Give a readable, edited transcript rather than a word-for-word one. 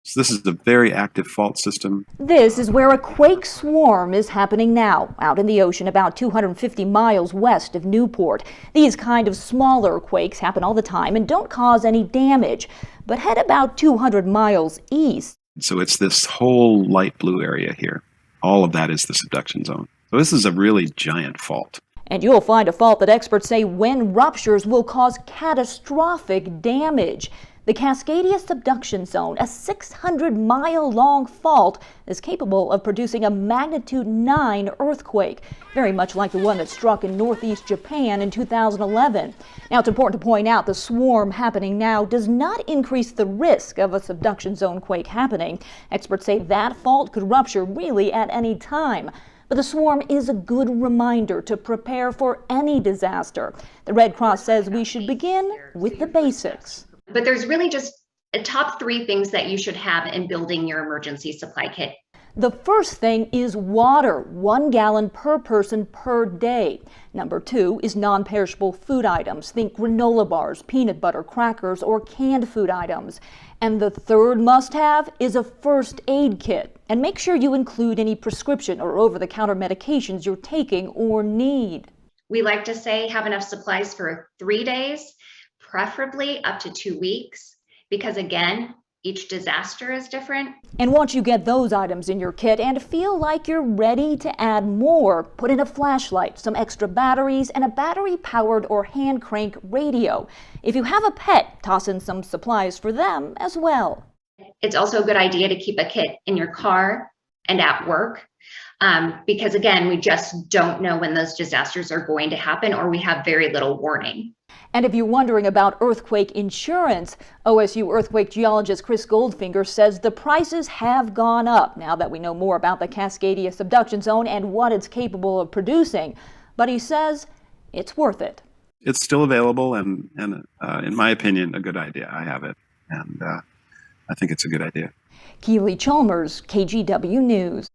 So this is a very active fault system. This is where a quake swarm is happening now, out in the ocean about 250 miles west of Newport. These kind of smaller quakes happen all the time and don't cause any damage, but head about 200 miles east. So it's this whole light blue area here. All of that is the subduction zone. So this is a really giant fault. And you'll find a fault that experts say when ruptures will cause catastrophic damage. The Cascadia subduction zone, a 600-mile-long fault, is capable of producing a magnitude 9 earthquake, very much like the one that struck in northeast Japan in 2011. Now, it's important to point out the swarm happening now does not increase the risk of a subduction zone quake happening. Experts say that fault could rupture really at any time. But the swarm is a good reminder to prepare for any disaster. The Red Cross says we should begin with the basics. But there's really just a top 3 things that you should have in building your emergency supply kit. The first thing is water, 1 gallon per person per day. Number 2 is non-perishable food items. Think granola bars, peanut butter, crackers, or canned food items. And the third must-have is a first aid kit. And make sure you include any prescription or over-the-counter medications you're taking or need. We like to say have enough supplies for 3 days, preferably up to 2 weeks, because again, each disaster is different. And once you get those items in your kit and feel like you're ready to add more, put in a flashlight, some extra batteries, and a battery-powered or hand-crank radio. If you have a pet, toss in some supplies for them as well. It's also a good idea to keep a kit in your car and at work, because again, we just don't know when those disasters are going to happen, or we have very little warning. And if you're wondering about earthquake insurance, OSU earthquake geologist Chris Goldfinger says the prices have gone up now that we know more about the Cascadia subduction zone and what it's capable of producing. But he says it's worth it. It's still available and in my opinion, a good idea. I have it, and I think it's a good idea. Keely Chalmers, KGW News.